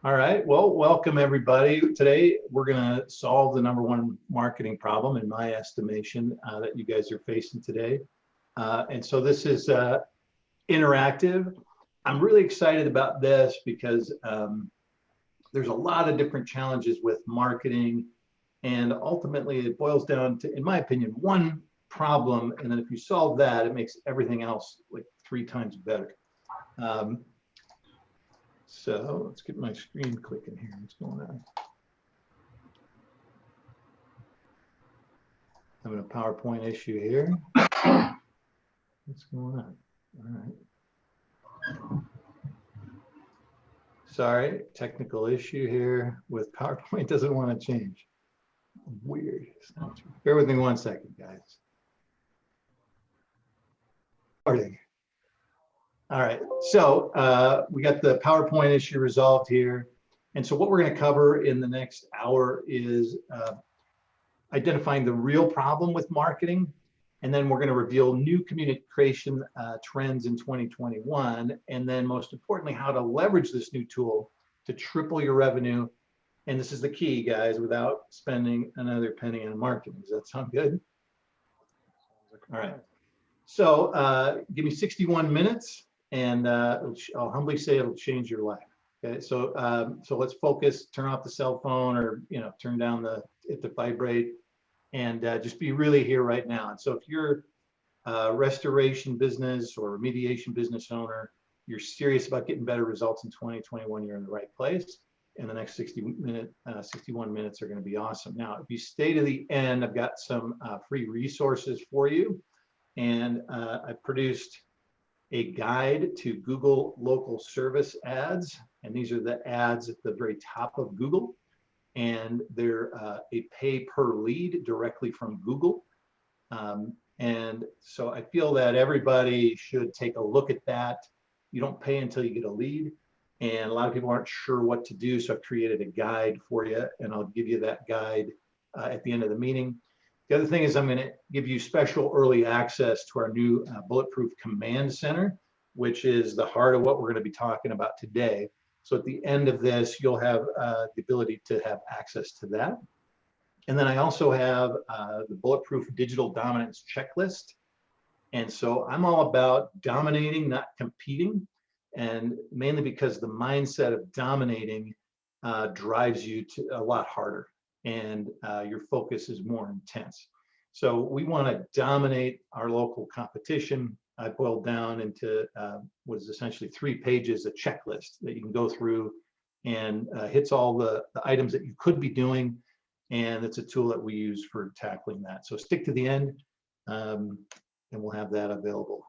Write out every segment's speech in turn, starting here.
All right, well, welcome everybody. Today, we're gonna solve the number one marketing problem, in my estimation, that you guys are facing today. And so this is interactive. I'm really excited about this because there's a lot of different challenges with marketing. And ultimately, it boils down to, in my opinion, one problem. And then if you solve that, it makes everything else like 3 times better. So let's get my screen clicking here. What's going on? Having a PowerPoint issue here. What's going on? All right. Sorry, technical issue here with PowerPoint. Doesn't want to change. Weird. Bear with me 1 second, guys. Starting. All right, so we got the PowerPoint issue resolved here. And so what we're going to cover in the next hour is identifying the real problem with marketing. And then we're going to reveal new communication trends in 2021. And then most importantly, how to leverage this new tool to triple your revenue. And this is the key, guys, without spending another penny on marketing. Does that sound good? All right. So give me 61 minutes. And I'll humbly say it'll change your life. Okay, so let's focus. Turn off the cell phone, or turn down it to vibrate, and just be really here right now. And so if you're a restoration business or remediation business owner, you're serious about getting better results in 2021, you're in the right place. And the next 61 minutes are going to be awesome. Now, if you stay to the end, I've got some free resources for you, and I produced a guide to Google local service ads. And these are the ads at the very top of Google. And they're a pay per lead directly from Google. And so I feel that everybody should take a look at that. You don't pay until you get a lead. And a lot of people aren't sure what to do. So I've created a guide for you, and I'll give you that guide at the end of the meeting. The other thing is I'm going to give you special early access to our new Bulletproof Command Center, which is the heart of what we're going to be talking about today. So at the end of this, you'll have the ability to have access to that. And then I also have the Bulletproof Digital Dominance Checklist. And so I'm all about dominating, not competing, and mainly because the mindset of dominating drives you to a lot harder, and your focus is more intense. So we want to dominate our local competition. I boiled down into what is essentially 3 pages, a checklist that you can go through, and hits all the items that you could be doing. And it's a tool that we use for tackling that. So stick to the end, and we'll have that available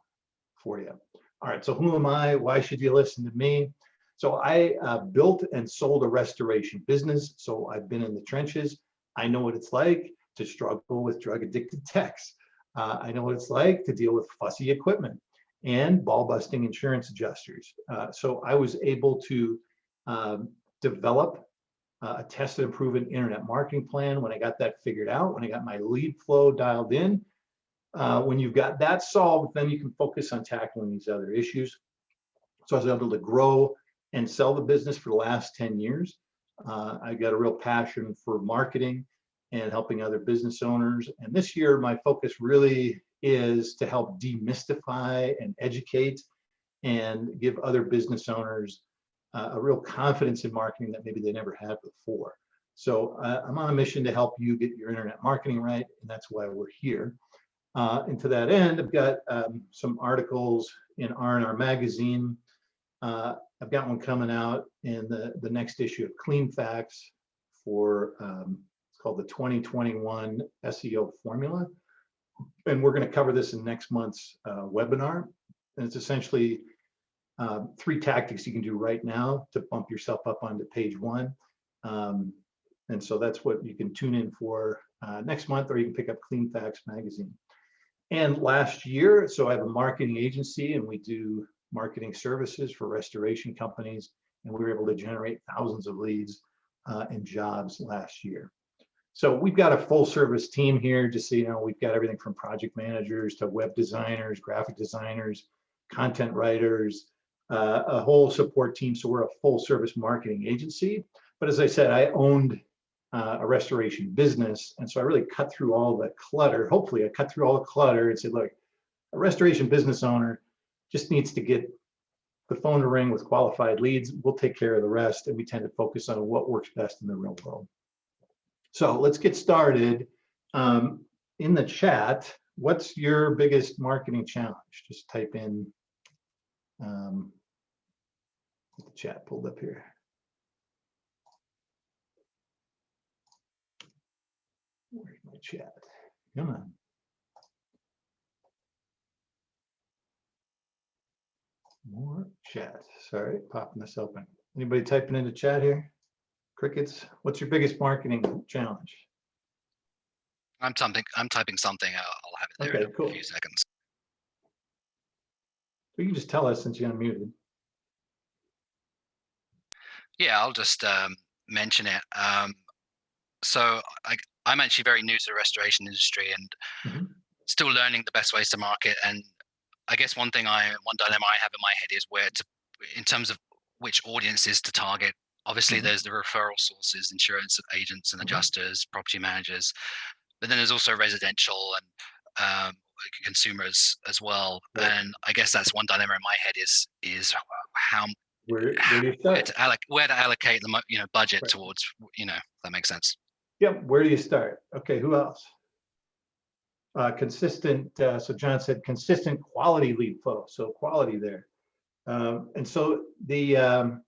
for you. All right, so who am I? Why should you listen to me? So I built and sold a restoration business. So I've been in the trenches. I know what it's like to struggle with drug addicted techs. I know what it's like to deal with fussy equipment and ball busting insurance adjusters. So I was able to develop a tested and proven internet marketing plan. When I got that figured out, when I got my lead flow dialed in, when you've got that solved, then you can focus on tackling these other issues. So I was able to grow and sell the business for the last 10 years. I got a real passion for marketing and helping other business owners. And this year, my focus really is to help demystify and educate and give other business owners a real confidence in marketing that maybe they never had before. So I'm on a mission to help you get your internet marketing right, and that's why we're here. And to that end, I've got some articles in R&R magazine. I've got one coming out in the next issue of Clean Facts for it's called the 2021 SEO Formula. And we're going to cover this in next month's webinar. And it's essentially 3 tactics you can do right now to bump yourself up onto page 1. And so that's what you can tune in for next month, or you can pick up Clean Facts magazine. And last year, so I have a marketing agency, and we do marketing services for restoration companies, and we were able to generate thousands of leads and jobs last year. So we've got a full service team here, just so you know. We've got everything from project managers to web designers, graphic designers, content writers, a whole support team. So we're a full service marketing agency. But as I said, I owned a restoration business. And so I really cut through all the clutter. Hopefully I cut through all the clutter and said, look, a restoration business owner just needs to get the phone to ring with qualified leads. We'll take care of the rest. And we tend to focus on what works best in the real world. So let's get started. In the chat, what's your biggest marketing challenge? Just type in, get the chat pulled up here. Where's my chat? Come on. More chat. Sorry, popping this open. Anybody typing into chat here? Crickets. What's your biggest marketing challenge? I'm typing something. I'll have it there in a few seconds. You can just tell us since you unmuted. Yeah, I'll just mention it. So I'm actually very new to the restoration industry and still learning the best ways to market. And I guess one dilemma I have in my head is where to, in terms of which audiences to target. Obviously, there's the referral sources, insurance agents and adjusters, property managers, but then there's also residential and consumers as well. Right. And I guess that's one dilemma in my head is how where do you start? Where to allocate the budget towards, if that makes sense. Yep. Where do you start? Okay. Who else? Consistent. So John said consistent quality lead flow. So quality there. And so the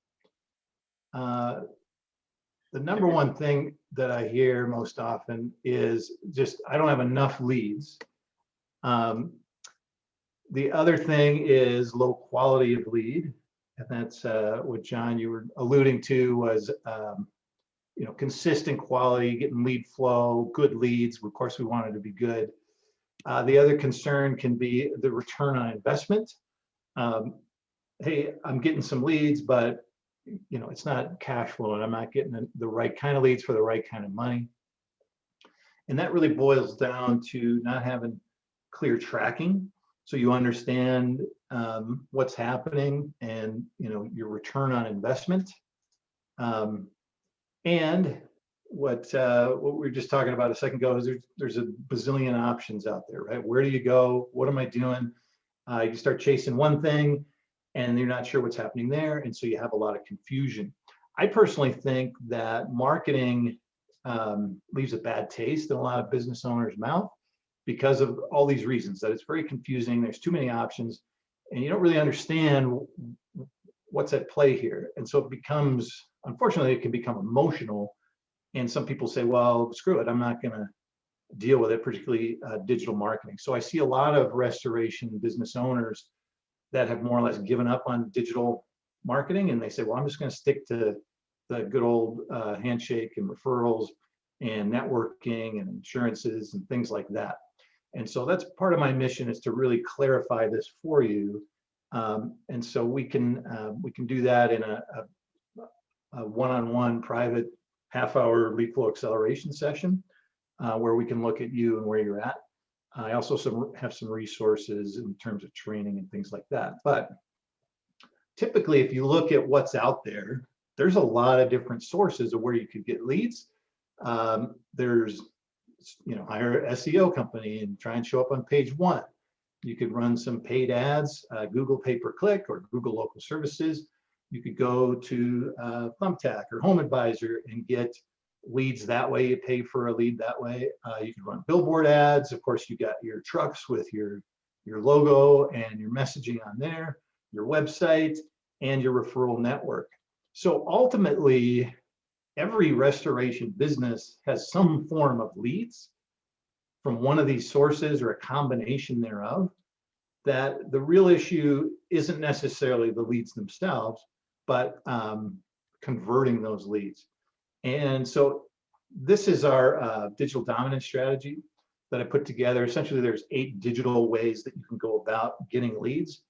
number one thing that I hear most often is just, I don't have enough leads. The other thing is low quality of lead. And that's what John, you were alluding to was, consistent quality, getting lead flow, good leads. Of course, we want it to be good. The other concern can be the return on investment. Hey, I'm getting some leads, but it's not cash flowing. I'm not getting the right kind of leads for the right kind of money. And that really boils down to not having clear tracking. So you understand what's happening and your return on investment. And what we were just talking about a second ago is there's a bazillion options out there, right? Where do you go? What am I doing? You start chasing one thing and you're not sure what's happening there. And so you have a lot of confusion. I personally think that marketing leaves a bad taste in a lot of business owners' mouth because of all these reasons, that it's very confusing. There's too many options and you don't really understand what's at play here. And so it becomes, unfortunately, it can become emotional. And some people say, well, screw it, I'm not going to deal with it, particularly digital marketing. So I see a lot of restoration business owners that have more or less given up on digital marketing. And they say, well, I'm just going to stick to the good old handshake and referrals and networking and insurances and things like that. And so that's part of my mission, is to really clarify this for you. And so we can do that in a one-on-one private half-hour lead flow acceleration session where we can look at you and where you're at. I also have some resources in terms of training and things like that. But typically, if you look at what's out there, there's a lot of different sources of where you could get leads. There's, hire an SEO company and try and show up on page 1. You could run some paid ads, Google pay-per-click or Google local services. You could go to Thumbtack or Home Advisor and get leads that way. You pay for a lead that way. You could run billboard ads. Of course, you got your trucks with your logo and your messaging on there, your website, and your referral network. So ultimately, every restoration business has some form of leads from one of these sources or a combination thereof. That the real issue isn't necessarily the leads themselves, but converting those leads. And so this is our digital dominance strategy that I put together. Essentially, there's 8 digital ways that you can go about getting leads.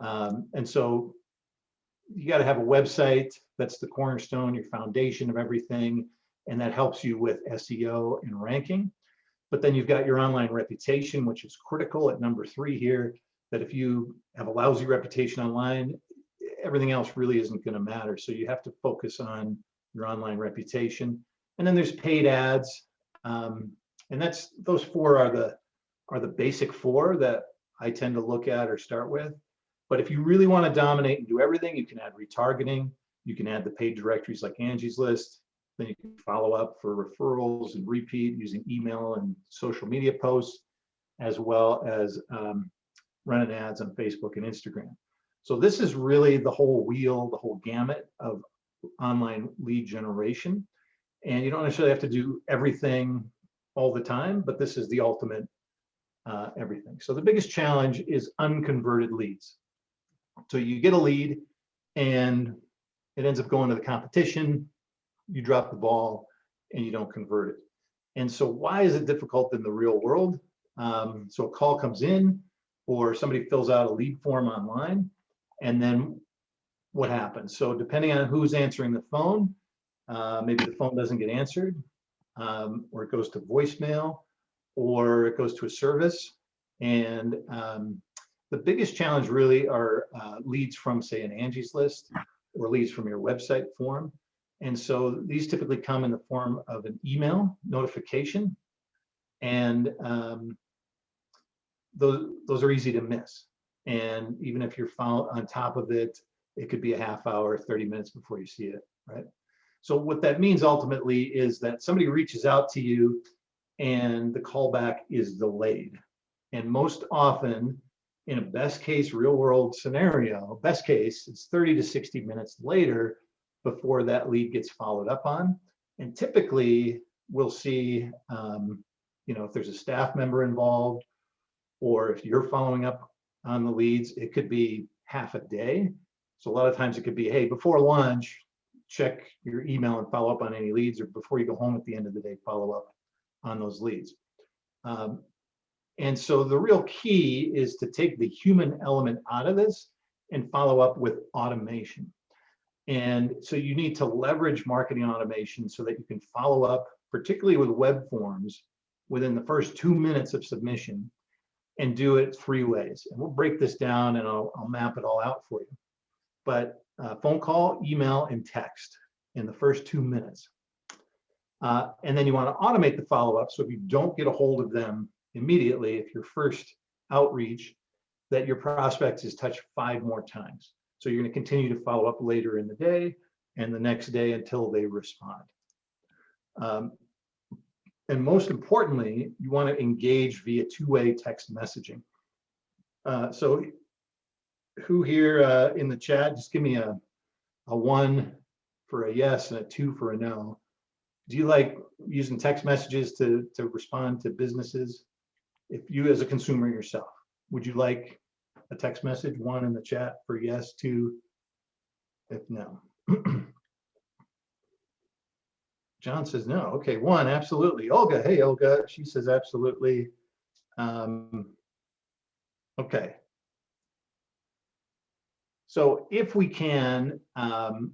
And so you got to have a website. That's the cornerstone, your foundation of everything. And that helps you with SEO and ranking. But then you've got your online reputation, which is critical at number 3 here, that if you have a lousy reputation online, everything else really isn't going to matter. So you have to focus on your online reputation. And then there's paid ads. And those four are the basic four that I tend to look at or start with. But if you really want to dominate and do everything, you can add retargeting. You can add the paid directories like Angie's List. Then you can follow up for referrals and repeat using email and social media posts, as well as running ads on Facebook and Instagram. So this is really the whole wheel, the whole gamut of online lead generation. And you don't necessarily have to do everything all the time, but this is the ultimate everything. So the biggest challenge is unconverted leads. So you get a lead and it ends up going to the competition, you drop the ball and you don't convert it. And so why is it difficult in the real world? So a call comes in or somebody fills out a lead form online, and then what happens? So depending on who's answering the phone, maybe the phone doesn't get answered, or it goes to voicemail, or it goes to a service. And the biggest challenge really are leads from, say, an Angie's List or leads from your website form. And so these typically come in the form of an email notification, and those are easy to miss. And even if you're on top of it, it could be a half hour, 30 minutes before you see it, right? So what that means ultimately is that somebody reaches out to you and the callback is delayed. And most often, in a best case real world scenario, best case, it's 30 to 60 minutes later before that lead gets followed up on. And typically we'll see, if there's a staff member involved, or if you're following up on the leads, it could be half a day. So a lot of times it could be, hey, before lunch, check your email and follow up on any leads, or before you go home at the end of the day, follow up on those leads. And so the real key is to take the human element out of this and follow up with automation. And so you need to leverage marketing automation so that you can follow up, particularly with web forms, within the first 2 minutes of submission, and do it 3 ways. And we'll break this down and I'll map it all out for you. But phone call, email, and text in the first 2 minutes. And then you want to automate the follow-up, so if you don't get a hold of them immediately, if your first outreach, that your prospect is touched 5 more times. So you're going to continue to follow up later in the day and the next day until they respond. And most importantly, you want to engage via 2-way text messaging. So who here in the chat, just give me a 1 for a yes and a 2 for a no. Do you like using text messages to respond to businesses? If you as a consumer yourself, would you like a text message? 1 in the chat for yes, 2 if no. John says no. Okay, 1, absolutely. Olga, hey Olga, she says absolutely. Okay. So if we can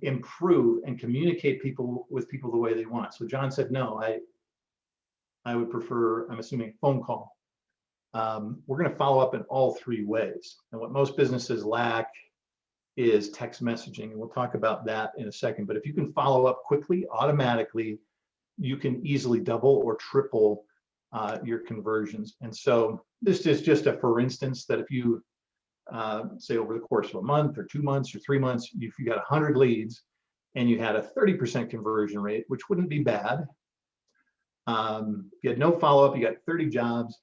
improve and communicate with people the way they want. So John said no, I would prefer, I'm assuming, phone call. We're going to follow up in all 3 ways. And what most businesses lack is text messaging, and we'll talk about that in a second. But if you can follow up quickly, automatically, you can easily double or triple your conversions. And so this is just a for instance that if you say over the course of a month or 2 months or 3 months, if you got 100 leads and you had a 30% conversion rate, which wouldn't be bad. You had no follow-up, you got 30 jobs.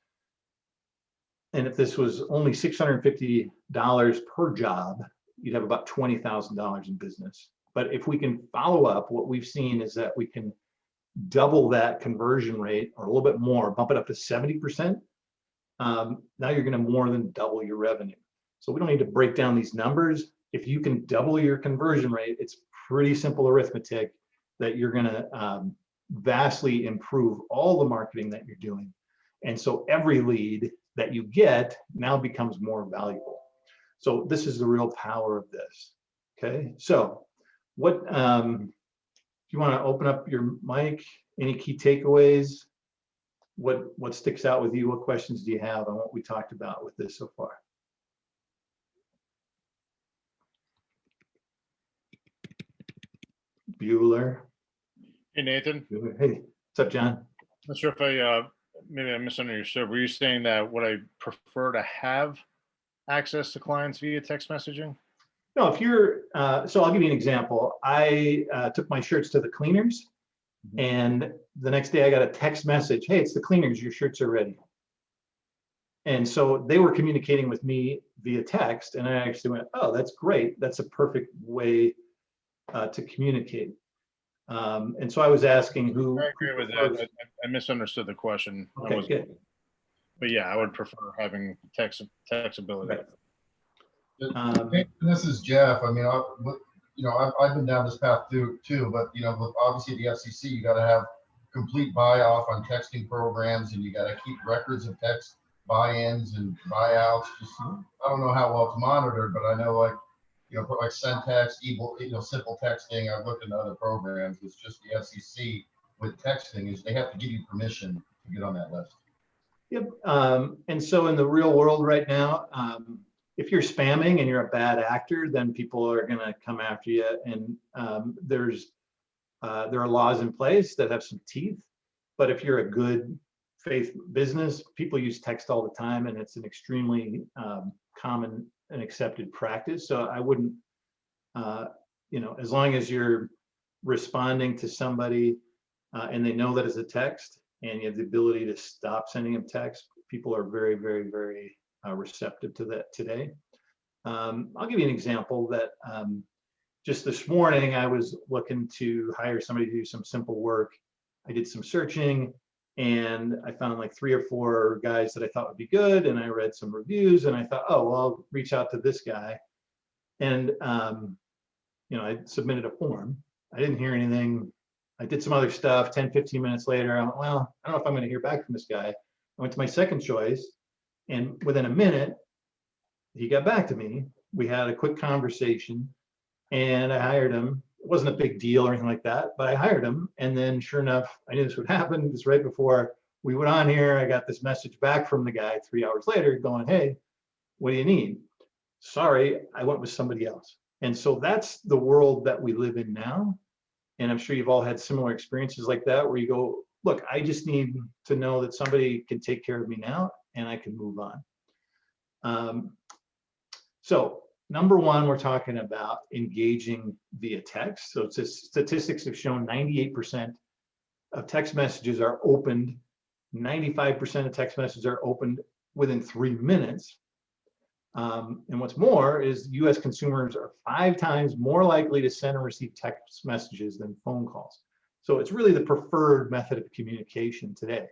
And if this was only $650 per job, you'd have about $20,000 in business. But if we can follow up, what we've seen is that we can double that conversion rate or a little bit more, bump it up to 70%. Now you're going to more than double your revenue. So we don't need to break down these numbers. If you can double your conversion rate, it's pretty simple arithmetic that you're going to vastly improve all the marketing that you're doing. And so every lead that you get now becomes more valuable. So this is the real power of this. Okay, so what, if you want to open up your mic, any key takeaways? What sticks out with you? What questions do you have on what we talked about with this so far? Bueller. Hey, Nathan. Bueller. Hey, what's up, John? Not sure if maybe I misunderstood. Were you saying that would I prefer to have access to clients via text messaging? No, if you're, so I'll give you an example. I took my shirts to the cleaners, and the next day I got a text message, hey, it's the cleaners, your shirts are ready. And so they were communicating with me via text, and I actually went, oh, that's great. That's a perfect way to communicate. And so I was asking who. I agree with that. I misunderstood the question. Okay, good. But yeah, I would prefer having text ability. Right. This is Jeff. I mean, I've been down this path too. But with obviously the FCC, you got to have complete buy-off on texting programs, and you got to keep records of text buy-ins and buyouts. Just I don't know how well it's monitored, but I know like send text, simple texting. I've looked into other programs. It's just the FCC with texting is they have to give you permission to get on that list. Yep. And so in the real world right now, if you're spamming and you're a bad actor, then people are going to come after you. And there are laws in place that have some teeth. But if you're a good faith business, people use text all the time, and it's an extremely common and accepted practice. So I wouldn't, as long as you're responding to somebody and they know that it's a text, and you have the ability to stop sending them text, people are very, very, very receptive to that today. I'll give you an example that just this morning I was looking to hire somebody to do some simple work. I did some searching, and I found like 3 or 4 guys that I thought would be good, and I read some reviews, and I thought, oh, well, I'll reach out to this guy. And I submitted a form. I didn't hear anything. I did some other stuff. 10, 15 minutes later, I went, well, I don't know if I'm going to hear back from this guy. I went to my second choice, and within a minute, he got back to me. We had a quick conversation, and I hired him. It wasn't a big deal or anything like that, but I hired him. And then sure enough, I knew this would happen. Just right before we went on here, I got this message back from the guy 3 hours later going, hey, what do you need? Sorry, I went with somebody else. And so that's the world that we live in now. And I'm sure you've all had similar experiences like that, where you go, look, I just need to know that somebody can take care of me now and I can move on. So number one, we're talking about engaging via text. So statistics have shown 98% of text messages are opened. 95% of text messages are opened within 3 minutes. And what's more is US consumers are 5 times more likely to send and receive text messages than phone calls. So it's really the preferred method of communication today.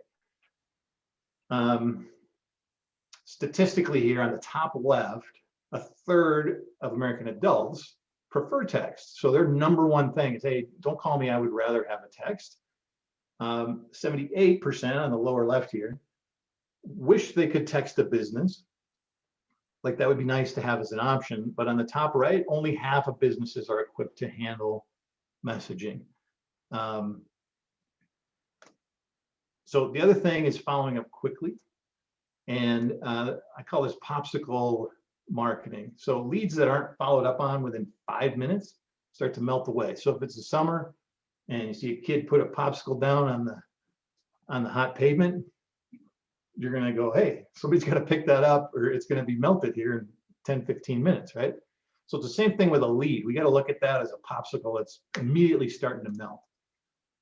Statistically here on the top left, 1/3 of American adults prefer text. So their number one thing is, hey, don't call me, I would rather have a text. 78% on the lower left here wish they could text a business. Like that would be nice to have as an option, but on the top right, only half of businesses are equipped to handle messaging. So the other thing is following up quickly. And I call this popsicle marketing. So leads that aren't followed up on within 5 minutes start to melt away. So if it's the summer and you see a kid put a popsicle down on the hot pavement, you're going to go, hey, somebody's got to pick that up or it's going to be melted here in 10, 15 minutes, right? So it's the same thing with a lead. We got to look at that as a popsicle that's immediately starting to melt.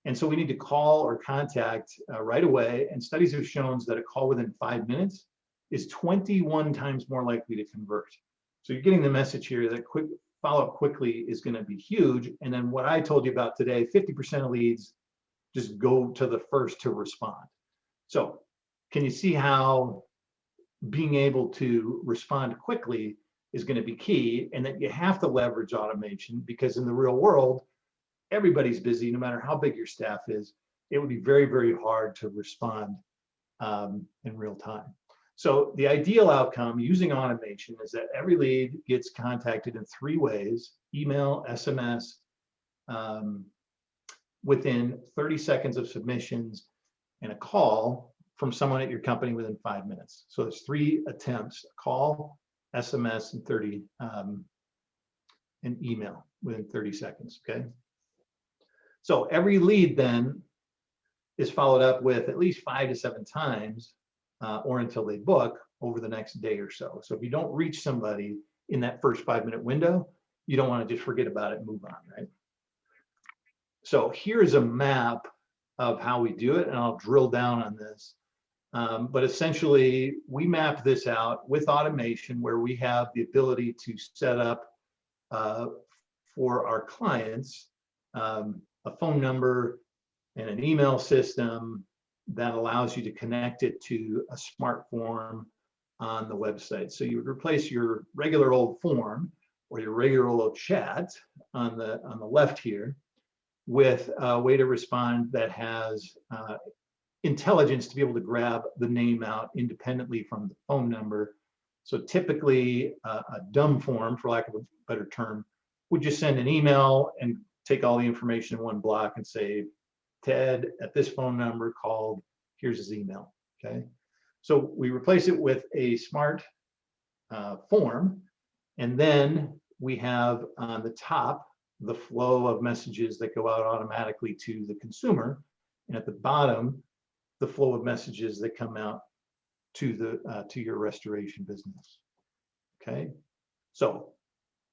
And so we need to call or contact right away. And studies have shown that a call within 5 minutes is 21 times more likely to convert. So you're getting the message here that quick follow-up quickly is going to be huge. And then what I told you about today, 50% of leads just go to the first to respond. So can you see how being able to respond quickly is going to be key, and that you have to leverage automation, because in the real world, everybody's busy, no matter how big your staff is. It would be very, very hard to respond in real time. So the ideal outcome using automation is that every lead gets contacted in 3 ways: email, SMS, within 30 seconds of submissions, and a call from someone at your company within 5 minutes. So there's 3 attempts: call, SMS, and email within 30 seconds, okay? So every lead then is followed up with at least 5 to 7 times or until they book over the next day or so. So if you don't reach somebody in that first 5-minute window, you don't want to just forget about it and move on, right? So here's a map of how we do it, and I'll drill down on this. But essentially, we map this out with automation where we have the ability to set up for our clients a phone number and an email system that allows you to connect it to a smart form on the website. So you would replace your regular old form or your regular old chat on the left here with a way to respond that has intelligence to be able to grab the name out independently from the phone number. So typically a dumb form, for lack of a better term, would just send an email and take all the information in one block and say, Ted at this phone number called, here's his email, okay? So we replace it with a smart form, and then we have on the top the flow of messages that go out automatically to the consumer, and at the bottom, the flow of messages that come out to your restoration business, okay? So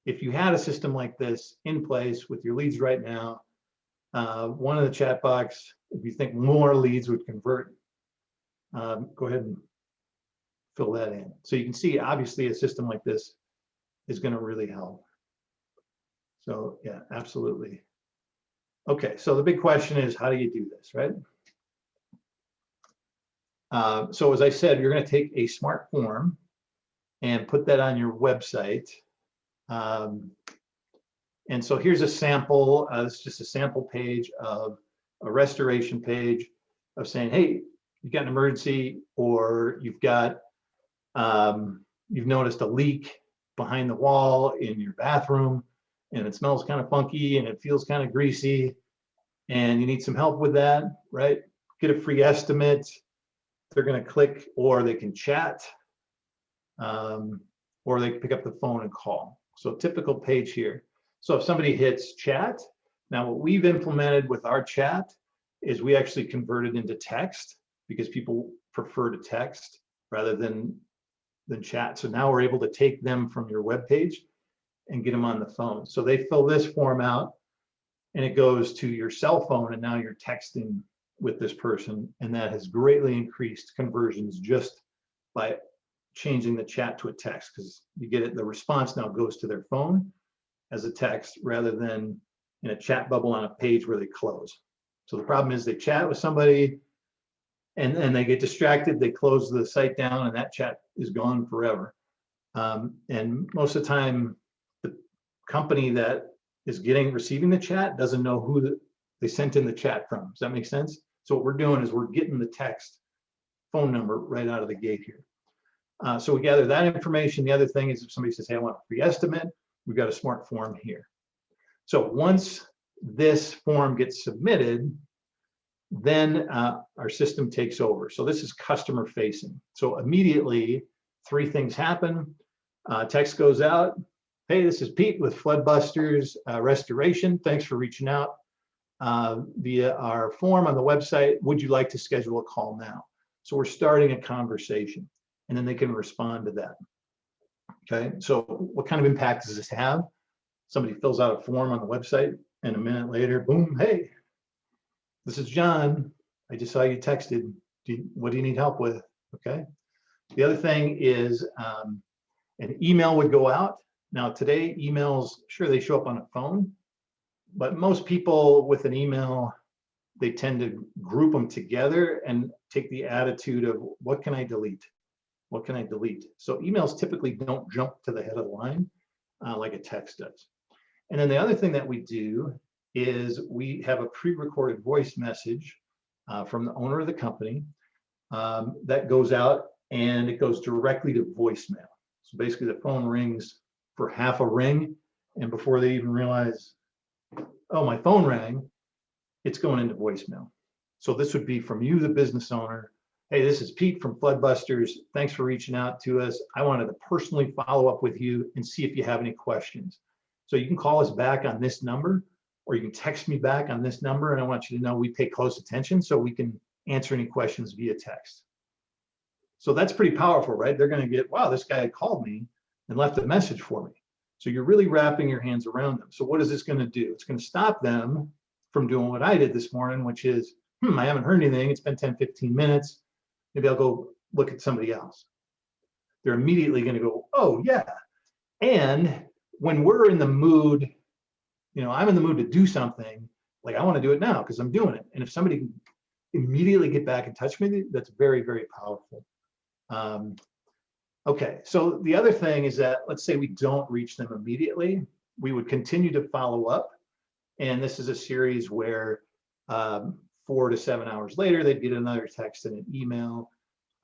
if you had a system like this in place with your leads right now, one of the chat box, if you think more leads would convert, go ahead and fill that in. So you can see, obviously, a system like this is going to really help. So yeah, absolutely. Okay, so the big question is, how do you do this, right? So as I said, you're going to take a smart form and put that on your website. And so here's a sample. It's just a sample page of a restoration page of saying, hey, you've got an emergency, or you've got, you've noticed a leak behind the wall in your bathroom, and it smells kind of funky and it feels kind of greasy, and you need some help with that, right? Get a free estimate. They're going to click, or they can chat, or they can pick up the phone and call. So typical page here. So if somebody hits chat, now what we've implemented with our chat is we actually convert it into text because people prefer to text rather than chat. So now we're able to take them from your web page and get them on the phone. So they fill this form out and it goes to your cell phone, and now you're texting with this person, and that has greatly increased conversions just by changing the chat to a text, because you get it, the response now goes to their phone as a text rather than in a chat bubble on a page where they close. So the problem is they chat with somebody and they get distracted, they close the site down, and that chat is gone forever. And most of the time, the company that is receiving the chat doesn't know who they sent in the chat from. Does that make sense? So what we're doing is we're getting the text phone number right out of the gate here. So we gather that information. The other thing is if somebody says, hey, I want a free estimate, we've got a smart form here. So once this form gets submitted, then our system takes over. So this is customer facing. So immediately 3 things happen. Text goes out. Hey, this is Pete with Floodbusters Restoration. Thanks for reaching out via our form on the website. Would you like to schedule a call now? So we're starting a conversation, and then they can respond to that. Okay, so what kind of impact does this have? Somebody fills out a form on the website, and a minute later, boom, hey, this is John. I just saw you texted. What do you need help with? Okay. The other thing is an email would go out. Now today, emails, sure, they show up on a phone, but most people with an email, they tend to group them together and take the attitude of, what can I delete? What can I delete? So emails typically don't jump to the head of the line like a text does. And then the other thing that we do is we have a pre-recorded voice message from the owner of the company that goes out, and it goes directly to voicemail. So basically the phone rings for half a ring, and before they even realize, oh, my phone rang, it's going into voicemail. So this would be from you, the business owner. Hey, this is Pete from Floodbusters. Thanks for reaching out to us. I wanted to personally follow up with you and see if you have any questions. So you can call us back on this number, or you can text me back on this number, and I want you to know we pay close attention so we can answer any questions via text. So that's pretty powerful, right? They're going to get, wow, this guy called me and left a message for me. So you're really wrapping your hands around them. So what is this going to do? It's going to stop them from doing what I did this morning, which is, I haven't heard anything. It's been 10, 15 minutes. Maybe I'll go look at somebody else. They're immediately going to go, oh, yeah. And when we're in the mood, I'm in the mood to do something, like I want to do it now because I'm doing it. And if somebody can immediately get back in touch with me, that's very, very powerful. Okay, so the other thing is that, let's say we don't reach them immediately, we would continue to follow up. And this is a series where 4 to 7 hours later, they'd get another text and an email.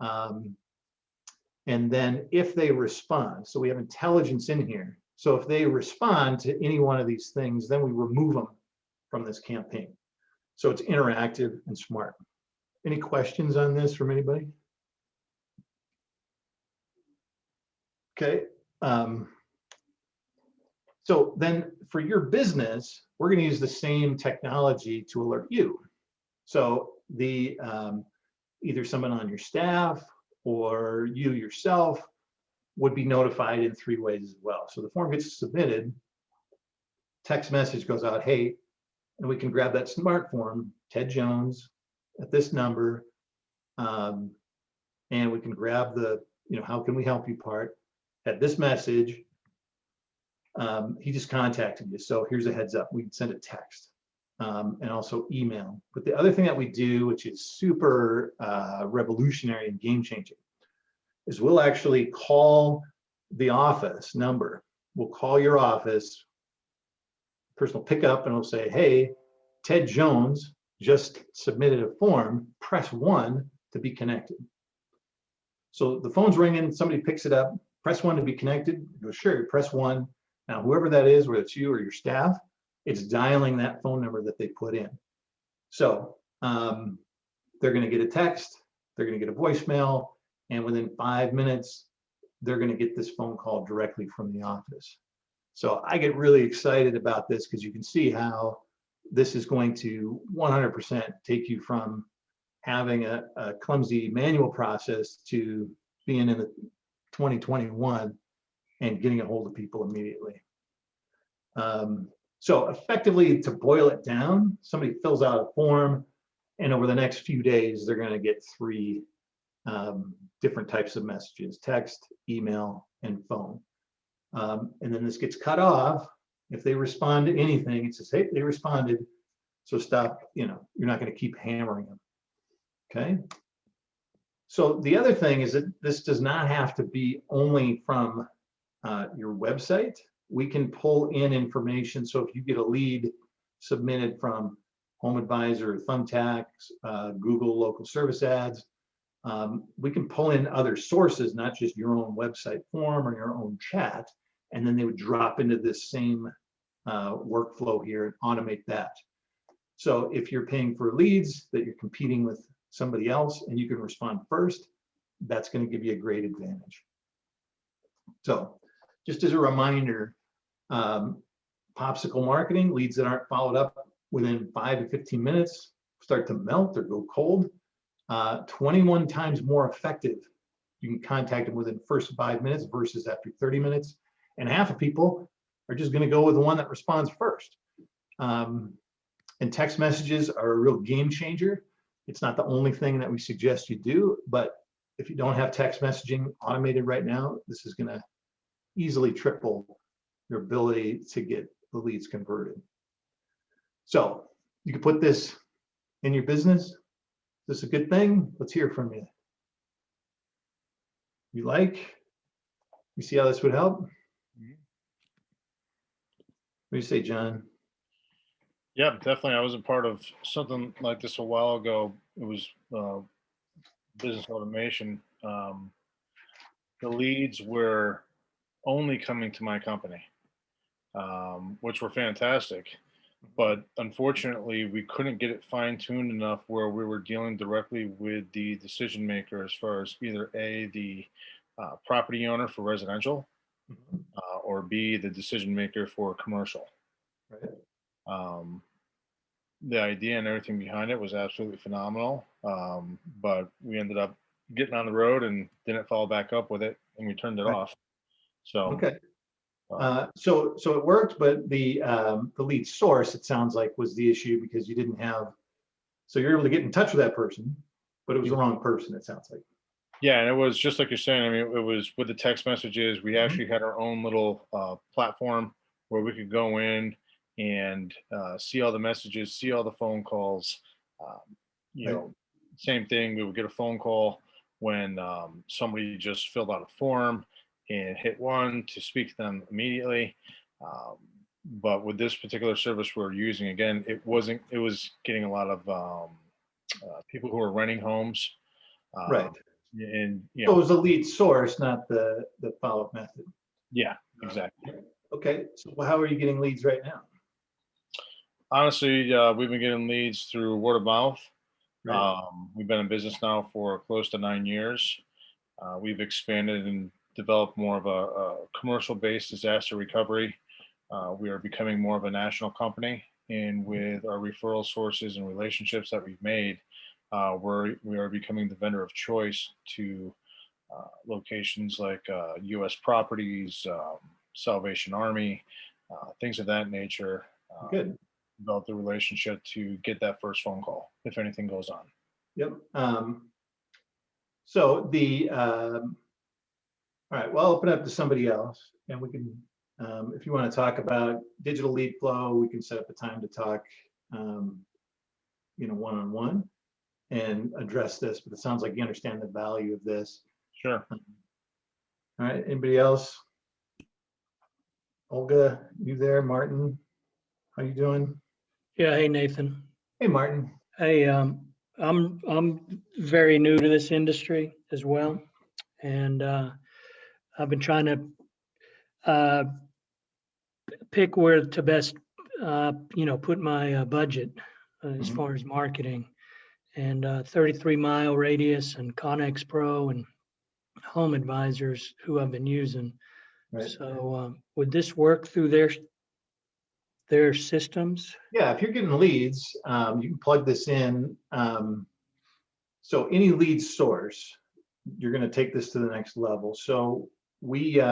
And then if they respond, so we have intelligence in here. So if they respond to any one of these things, then we remove them from this campaign. So it's interactive and smart. Any questions on this from anybody? Okay. So then for your business, we're going to use the same technology to alert you. So the either someone on your staff or you yourself would be notified in 3 ways as well. So the form gets submitted, text message goes out, hey, and we can grab that SmartForm, Ted Jones, at this number, and we can grab the, how can we help you part at this message. He just contacted you, so here's a heads up. We can send a text and also email. But the other thing that we do, which is super revolutionary and game changing, is we'll actually call the office number. We'll call your office. The person will pick up and will say, hey, Ted Jones just submitted a form, press 1 to be connected. So the phone's ringing, somebody picks it up, press 1 to be connected. You go, sure, press 1. Now, whoever that is, whether it's you or your staff, it's dialing that phone number that they put in. So they're going to get a text, they're going to get a voicemail, and within 5 minutes, they're going to get this phone call directly from the office. So I get really excited about this because you can see how this is going to 100% take you from having a clumsy manual process to being in the 2021 and getting a hold of people immediately. So effectively, to boil it down, somebody fills out a form, and over the next few days, they're going to get 3 different types of messages: text, email, and phone. And then this gets cut off. If they respond to anything, it says, hey, they responded. So stop, you're not going to keep hammering them. Okay. So the other thing is that this does not have to be only from your website. We can pull in information. So if you get a lead submitted from Home Advisor, Thumbtacks, Google local service ads, we can pull in other sources, not just your own website form or your own chat, and then they would drop into this same workflow here and automate that. So if you're paying for leads that you're competing with somebody else and you can respond first, that's going to give you a great advantage. So just as a reminder, popsicle marketing, leads that aren't followed up within 5 to 15 minutes start to melt or go cold. 21 times more effective. You can contact them within the first 5 minutes versus after 30 minutes. And half of people are just going to go with the one that responds first. And text messages are a real game changer. It's not the only thing that we suggest you do, but if you don't have text messaging automated right now, this is going to easily triple your ability to get the leads converted. So you can put this in your business. Is this a good thing? Let's hear from you. You like? You see how this would help? What do you say, John? Yeah, definitely. I was a part of something like this a while ago. It was business automation. The leads were only coming to my company, which were fantastic. But unfortunately, we couldn't get it fine-tuned enough where we were dealing directly with the decision maker as far as either A, the property owner for residential, or B, the decision maker for commercial. Right. The idea and everything behind it was absolutely phenomenal. But we ended up getting on the road and didn't follow back up with it, and we turned it Right. off. So, Okay. um, So it worked, but the lead source, it sounds like, was the issue because you didn't have, so you're able to get in touch with that person, but it was the wrong person, it sounds like. yeah, and it was just like you're saying. I mean, it was with the text messages. We actually had our own little platform where we could go in and see all the messages, see all the phone calls. Um, you Right. know, same thing. We would get a phone call when somebody just filled out a form and hit one to speak to them immediately. Um, but with this particular service we're using, again, it wasn't. It was getting a lot of people who were renting homes. Right. And So it was the lead source, not the follow-up method. yeah, exactly. Okay, so how are you getting leads right now? Honestly, we've been getting leads through word of mouth. Right. We've been in business now for close to 9 years. We've expanded and developed more of a commercial-based disaster recovery. We are becoming more of a national company, and with our referral sources and relationships that we've made, we are becoming the vendor of choice to locations like U.S. Properties, Salvation Army, things of that nature. Good. Develop the relationship to get that first phone call if anything goes on. Yep. So all right, well, I'll open up to somebody else and we can, if you want to talk about digital lead flow, we can set up a time to talk, one-on-one and address this, but it sounds like you understand the value of this. Sure. All right, anybody else? Olga, you there? Martin, how you doing? Yeah, hey Nathan. Hey, Martin. Hey, I'm very new to this industry as well, and I've been trying to pick where to best, put my budget as far as marketing. And 33-mile radius and Connex Pro and Home Advisors, who I've been using. Right. So would this work through their systems? Yeah, if you're getting leads, you can plug this in. So any lead source, you're going to take this to the next level. So we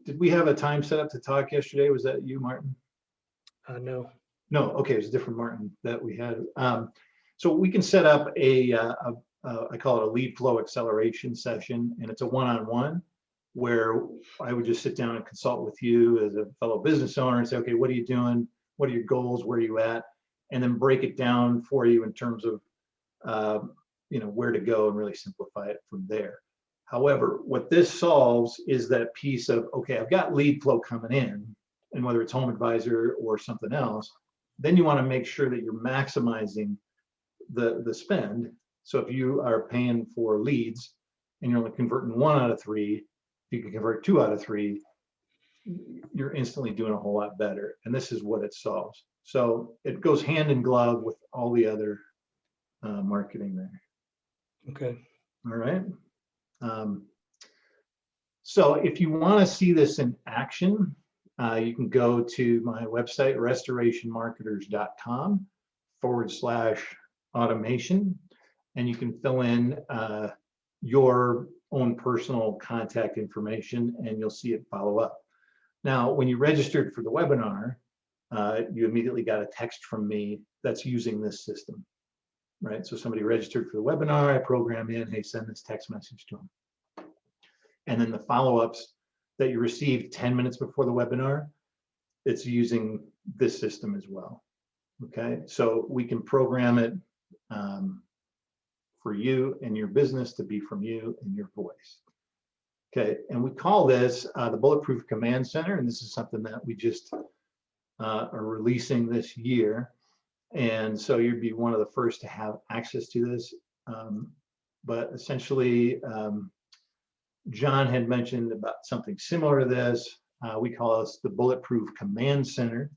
did we have a time set up to talk yesterday? Was that you, Martin? No. No. Okay, it was a different Martin that we had. So we can set up I call it a lead flow acceleration session, and it's a one-on-one where I would just sit down and consult with you as a fellow business owner and say, okay, what are you doing? What are your goals? Where are you at? And then break it down for you in terms of, where to go and really simplify it from there. However, what this solves is that piece of, okay, I've got lead flow coming in, and whether it's Home Advisor or something else, then you want to make sure that you're maximizing the spend. So if you are paying for leads and you're only converting 1 out of 3, if you can convert 2 out of 3, you're instantly doing a whole lot better. And this is what it solves. So it goes hand in glove with all the other marketing there. Okay. All right. So if you want to see this in action, you can go to my website, restorationmarketers.com/automation, and you can fill in your own personal contact information and you'll see it follow up. Now, when you registered for the webinar, you immediately got a text from me that's using this system, right? So somebody registered for the webinar, I program in, hey, send this text message to them. And then the follow-ups that you received 10 minutes before the webinar, it's using this system as well. Okay, so we can program it for you and your business to be from you and your voice. Okay, and we call this the Bulletproof Command Center, and this is something that we just are releasing this year. And so you'd be one of the first to have access to this. But essentially, John had mentioned about something similar to this. We call this the Bulletproof Command Center.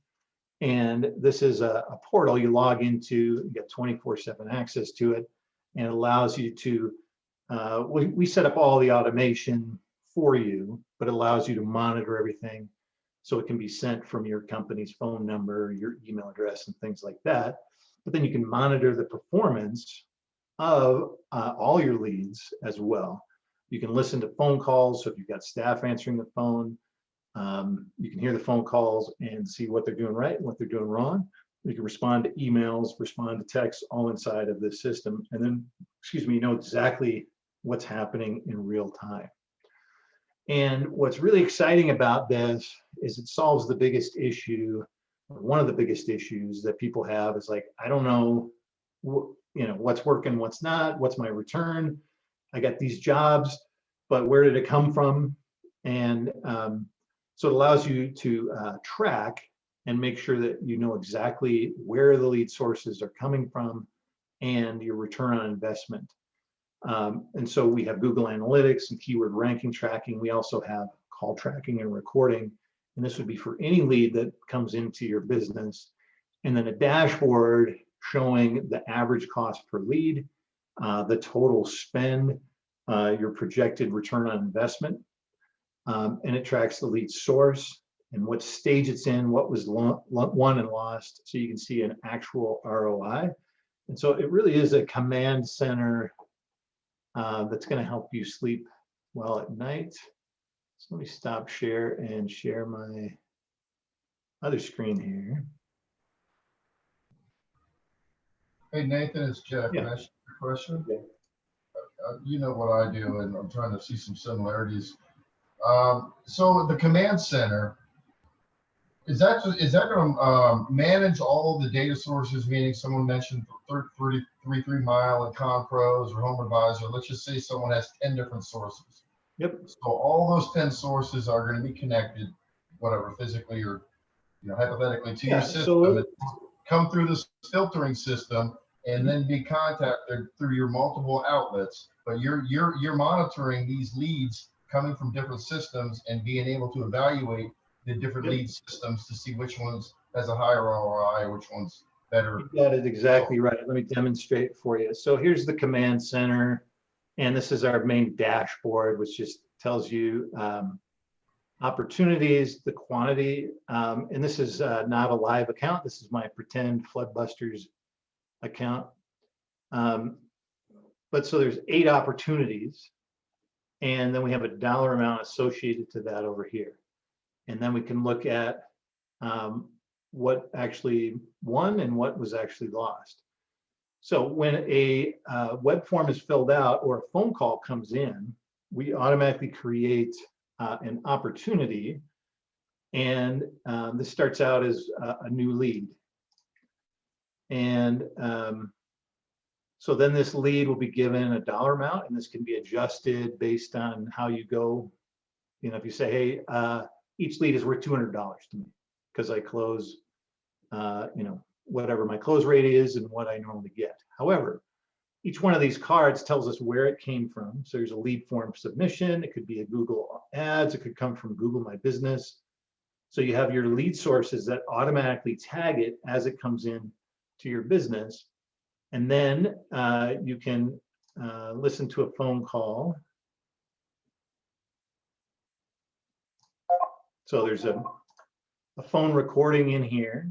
And this is a portal you log into, you get 24/7 access to it, and it allows you to, we set up all the automation for you, but it allows you to monitor everything. So it can be sent from your company's phone number, your email address, and things like that. But then you can monitor the performance of all your leads as well. You can listen to phone calls. So if you've got staff answering the phone, you can hear the phone calls and see what they're doing right and what they're doing wrong. You can respond to emails, respond to texts, all inside of this system. And then, you know exactly what's happening in real time. And what's really exciting about this is it solves the biggest issue, or one of the biggest issues that people have is like, I don't know, what's working, what's not, what's my return? I got these jobs, but where did it come from? And so it allows you to track and make sure that you know exactly where the lead sources are coming from and your return on investment. And so we have Google Analytics and keyword ranking tracking. We also have call tracking and recording. And this would be for any lead that comes into your business. And then a dashboard showing the average cost per lead, the total spend, your projected return on investment. And it tracks the lead source and what stage it's in, what was won and lost. So you can see an actual ROI. And so it really is a command center that's going to help you sleep well at night. So let me stop share and share my other screen here. Hey, Nathan, it's Jeff. Yeah. Can I ask you a question? Yeah. You know what I do, and I'm trying to see some similarities. So the command center, is that going to manage all of the data sources? Meaning, someone mentioned 33 Mile and ConPros or Home Advisor. Let's just say someone has 10 different sources. Yep. So all those 10 sources are going to be connected, whatever, physically or hypothetically, to your system. So come through this filtering system and then be contacted through your multiple outlets. But you're monitoring these leads coming from different systems and being able to evaluate the different lead systems to see which ones has a higher ROI, which one's better. that is exactly right. Let me demonstrate for you. So here's the command center, and this is our main dashboard, which just tells you opportunities, the quantity, and this is not a live account. This is my pretend Floodbusters account. But so there's 8 opportunities, and then we have a dollar amount associated to that over here. And then we can look at what actually won and what was actually lost. So when a web form is filled out or a phone call comes in, we automatically create an opportunity. And this starts out as a new lead. And so then this lead will be given a dollar amount, and this can be adjusted based on how you go. If you say, hey, each lead is worth $200 to me because I close, whatever my close rate is and what I normally get. However, each one of these cards tells us where it came from. So there's a lead form submission. It could be a Google Ads. It could come from Google My Business. So you have your lead sources that automatically tag it as it comes in to your business. And then you can listen to a phone call. So there's a phone recording in here.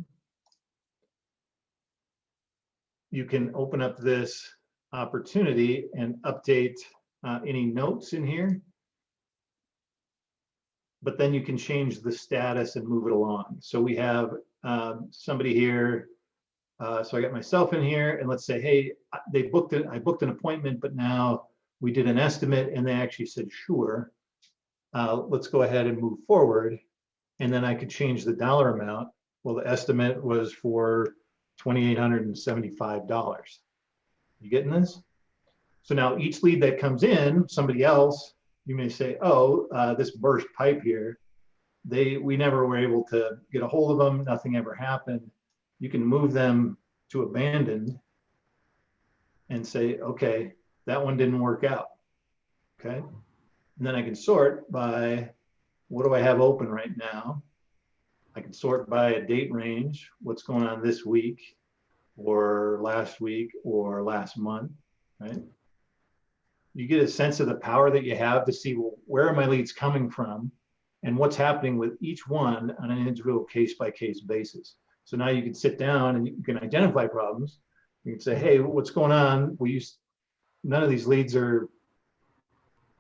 You can open up this opportunity and update any notes in here. But then you can change the status and move it along. So we have somebody here. So I got myself in here, and let's say, hey, I booked an appointment, but now we did an estimate, and they actually said, sure, let's go ahead and move forward. And then I could change the dollar amount. Well, the estimate was for $2,875. You getting this? So now each lead that comes in, somebody else, you may say, oh, this burst pipe here, we never were able to get a hold of them. Nothing ever happened. You can move them to abandoned and say, okay, that one didn't work out. Okay. And then I can sort by what do I have open right now? I can sort by a date range, what's going on this week or last week or last month, right? You get a sense of the power that you have to see, well, where are my leads coming from? and what's happening with each one on an individual case-by-case basis. So now you can sit down and you can identify problems. You can say, hey, what's going on? None of these leads are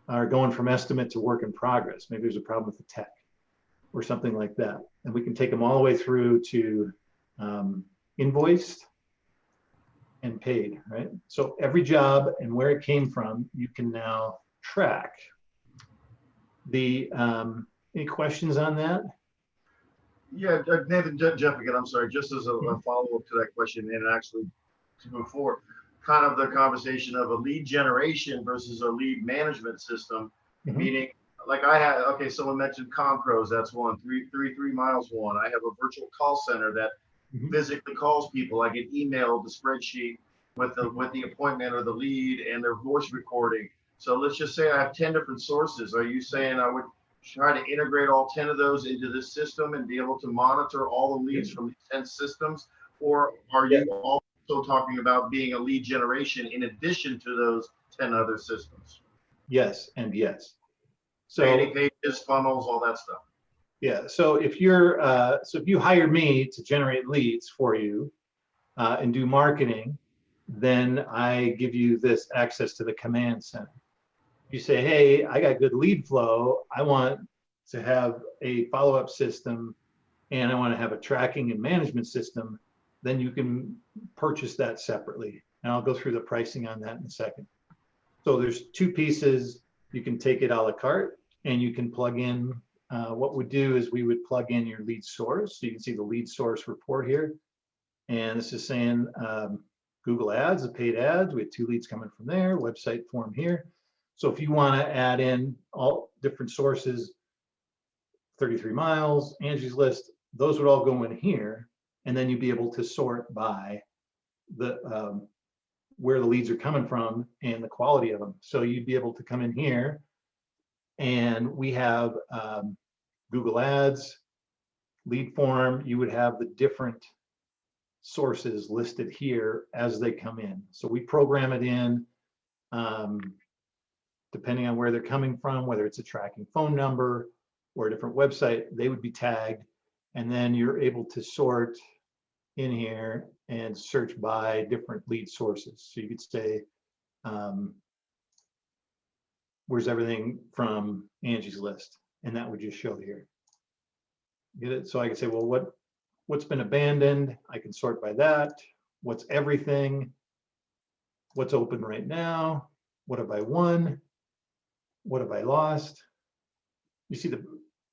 going from estimate to work in progress. Maybe there's a problem with the tech or something like that. And we can take them all the way through to invoiced and paid, right? So every job and where it came from, you can now track. Any questions on that? Yeah, Nathan, Jeff again, I'm sorry, just as a follow-up to that question and actually to move forward, kind of the conversation of a lead generation versus a lead management system, meaning like okay, someone mentioned Concros, that's one, 333 Miles one. I have a virtual call center that physically calls people. I get emailed the spreadsheet with the appointment or the lead and their voice recording. So let's just say I have 10 different sources. Are you saying I would try to integrate all 10 of those into this system and be able to monitor all the leads from these 10 systems? Or are you also talking about being a lead generation in addition to those 10 other systems? Yes, and yes. So landing pages, funnels, all that stuff. Yeah, so if you hire me to generate leads for you and do marketing, then I give you this access to the command center. You say, hey, I got good lead flow. I want to have a follow-up system and I want to have a tracking and management system. Then you can purchase that separately. And I'll go through the pricing on that in a second. So there's two pieces. You can take it a la carte and you can plug in. What we do is we would plug in your lead source. So you can see the lead source report here. And this is saying Google ads, the paid ads. We have 2 leads coming from there, website form here. So if you want to add in all different sources, 33 Miles, Angie's List, those would all go in here. And then you'd be able to sort by the where the leads are coming from and the quality of them. So you'd be able to come in here and we have Google Ads, lead form. You would have the different sources listed here as they come in. So we program it in depending on where they're coming from, whether it's a tracking phone number or a different website, they would be tagged. And then you're able to sort in here and search by different lead sources. So you could say, where's everything from Angie's List? And that would just show here. Get it? So I can say, well, what's been abandoned? I can sort by that. What's everything? What's open right now? What have I won? What have I lost? You see,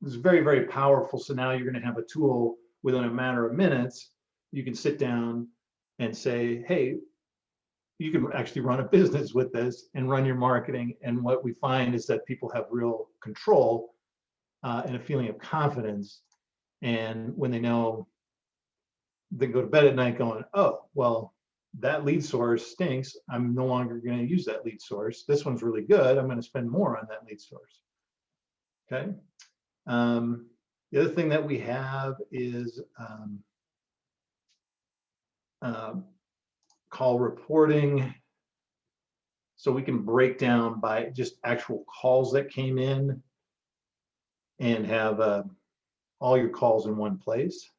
it's very, very powerful. So now you're going to have a tool within a matter of minutes. You can sit down and say, hey, you can actually run a business with this and run your marketing. And what we find is that people have real control and a feeling of confidence. And when they know, they go to bed at night going, oh, well, that lead source stinks. I'm no longer going to use that lead source. This one's really good. I'm going to spend more on that lead source. Okay. The other thing that we have is call reporting. So we can break down by just actual calls that came in and have all your calls in one place.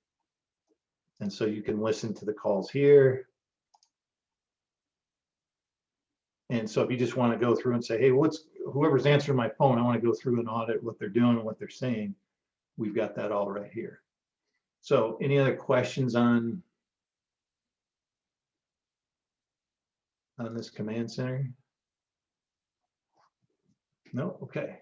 And so you can listen to the calls here. And so if you just want to go through and say, hey, whoever's answering my phone, I want to go through and audit what they're doing and what they're saying, we've got that all right here. So any other questions on this command center? No? Okay.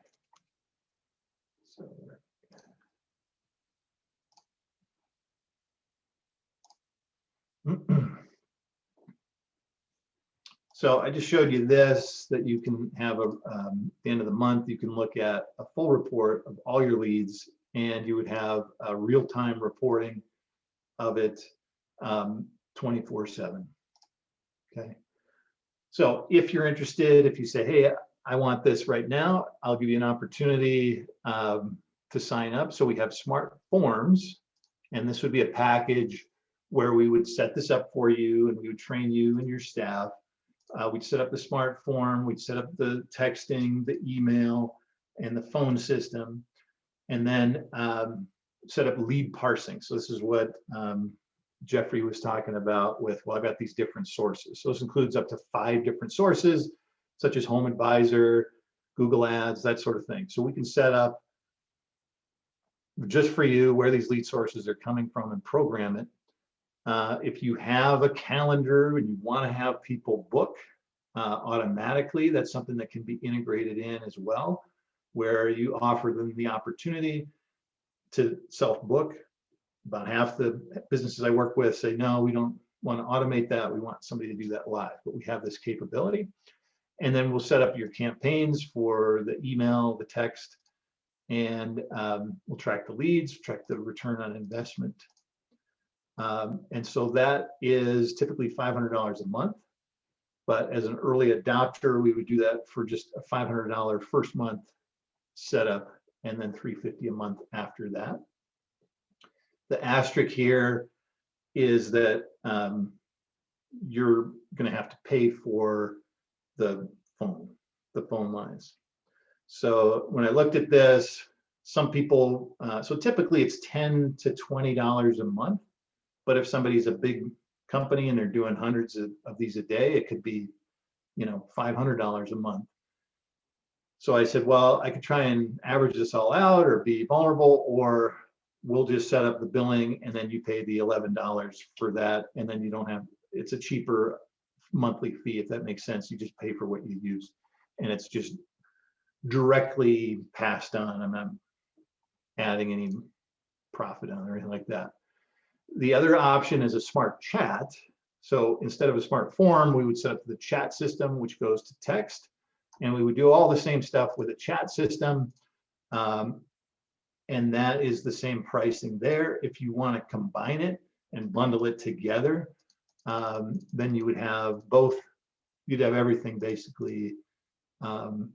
So I just showed you this, that you can have at the end of the month, you can look at a full report of all your leads and you would have a real-time reporting of it 24/7. Okay. So if you're interested, if you say, hey, I want this right now, I'll give you an opportunity to sign up. So we have SmartForms, and this would be a package where we would set this up for you and we would train you and your staff. We'd set up the SmartForm, we'd set up the texting, the email, and the phone system. and then set up lead parsing. So this is what Jeffrey was talking about with, well, I've got these different sources. So this includes up to 5 different sources, such as Home Advisor, Google Ads, that sort of thing. So we can set up just for you where these lead sources are coming from and program it. If you have a calendar and you want to have people book automatically, that's something that can be integrated in as well, where you offer them the opportunity to self-book. About half the businesses I work with say, no, we don't want to automate that. We want somebody to do that live, but we have this capability. And then we'll set up your campaigns for the email, the text, and we'll track the leads, track the return on investment. And so that is typically $500 a month. But as an early adopter, we would do that for just a $500 first month setup, and then $350 a month after that. The asterisk here is that you're going to have to pay for the phone lines. So when I looked at this, some people, so typically it's $10 to $20 a month, but if somebody's a big company and they're doing hundreds of these a day, it could be, $500 a month. So I said, well, I could try and average this all out or be vulnerable, or we'll just set up the billing and then you pay the $11 for that. And then you don't have, it's a cheaper monthly fee, if that makes sense. You just pay for what you use, and it's just directly passed on. I'm not adding any profit on or anything like that. The other option is a smart chat. So instead of a smart form, we would set up the chat system, which goes to text, and we would do all the same stuff with a chat system. And that is the same pricing there. If you want to combine it and bundle it together, then you would have both. You'd have everything basically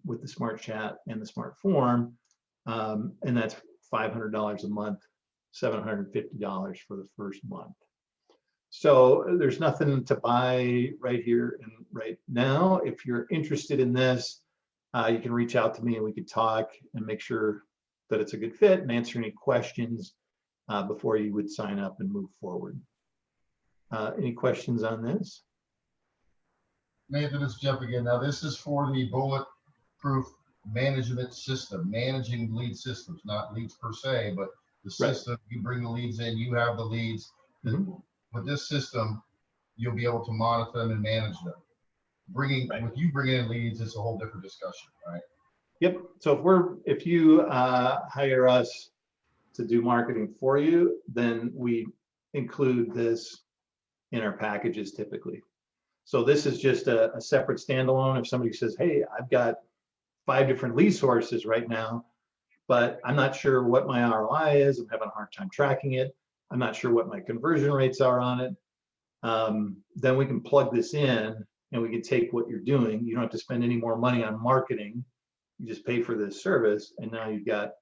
with the smart chat and the smart form, and that's $500 a month, $750 for the first month. So there's nothing to buy right here and right now. If you're interested in this, you can reach out to me and we could talk and make sure that it's a good fit and answer any questions before you would sign up and move forward. Any questions on this? Nathan, it's Jeff again. Now this is for the Bulletproof management system, managing lead systems, not leads per se, but the system. Right. You bring the leads in, you have the leads. Mm-hmm. With this system, you'll be able to monitor them and manage them. With you bringing in leads, it's a whole different discussion, right? Yep. So if you hire us to do marketing for you, then we include this in our packages typically. So this is just a separate standalone. If somebody says, hey, I've got 5 different lead sources right now, but I'm not sure what my ROI is, I'm having a hard time tracking it, I'm not sure what my conversion rates are on it, then we can plug this in and we can take what you're doing. You don't have to spend any more money on marketing. You just pay for this service, and now you've got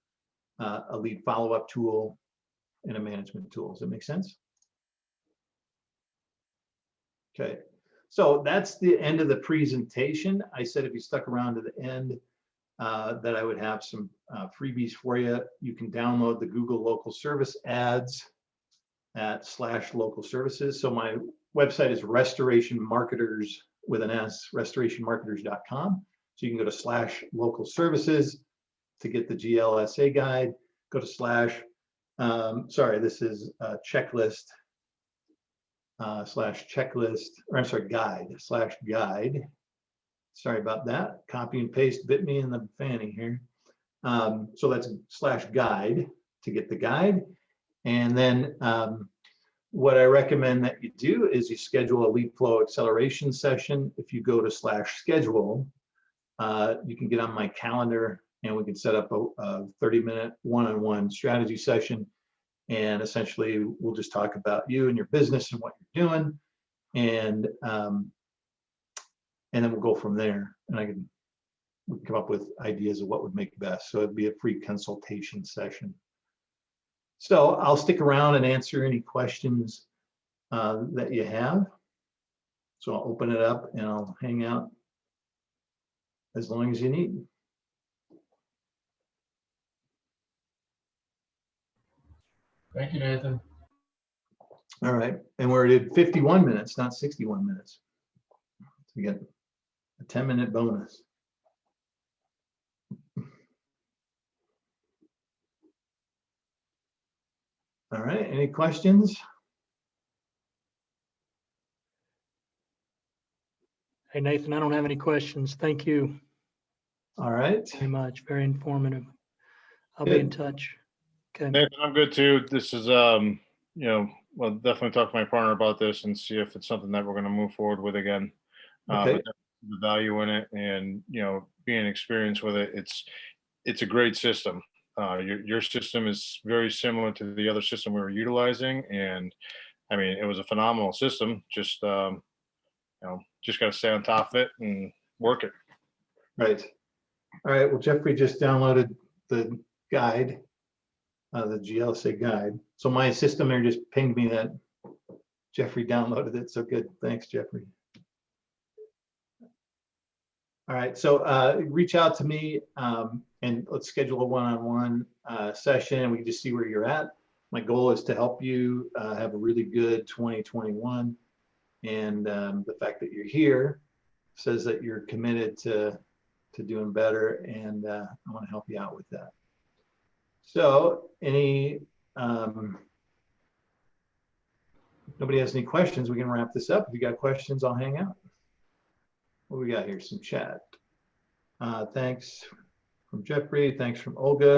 a lead follow-up tool and a management tool. Does that make sense? Okay, so that's the end of the presentation. I said if you stuck around to the end, that I would have some freebies for you. You can download the Google Local Service ads at /local services. So my website is Restoration Marketers with an S, restorationmarketers.com. So you can go to /local services to get the GLSA guide. Go to this is checklist /checklist, or I'm sorry, guide /guide. Sorry about that. Copy and paste bit me in the fanny here. So that's /guide to get the guide. And then what I recommend that you do is you schedule a lead flow acceleration session. If you go to /schedule, you can get on my calendar and we can set up a 30-minute one-on-one strategy session. And essentially we'll just talk about you and your business and what you're doing. And then we'll go from there. And we can come up with ideas of what would make best. So it'd be a free consultation session. So I'll stick around and answer any questions that you have. So I'll open it up and I'll hang out as long as you need. Thank you, Nathan. All right, and we're at 51 minutes, not 61 minutes. So we got a 10-minute bonus. All right, any questions? Hey, Nathan, I don't have any questions. Thank you All right. very much. Very informative. I'll be in Good. touch. Okay. Nathan, I'm good too. This is, well, definitely talk to my partner about this and see if it's something that we're going to move forward with again. Okay. But the value in it, and being experienced with it, it's a great system. Your system is very similar to the other system we were utilizing, and I mean, it was a phenomenal system. Just just got to stay on top of it and work it. Right. All right. Well, Jeffrey just downloaded the guide, the GLSA guide. So my system there just pinged me that Jeffrey downloaded it. So good. Thanks, Jeffrey. All right. So reach out to me and let's schedule a one-on-one session, and we can just see where you're at. My goal is to help you have a really good 2021. And the fact that you're here says that you're committed to doing better, and I want to help you out with that. So nobody has any questions, we can wrap this up. If you got questions, I'll hang out. What do we got here? Some chat. Thanks from Jeffrey. Thanks from Olga.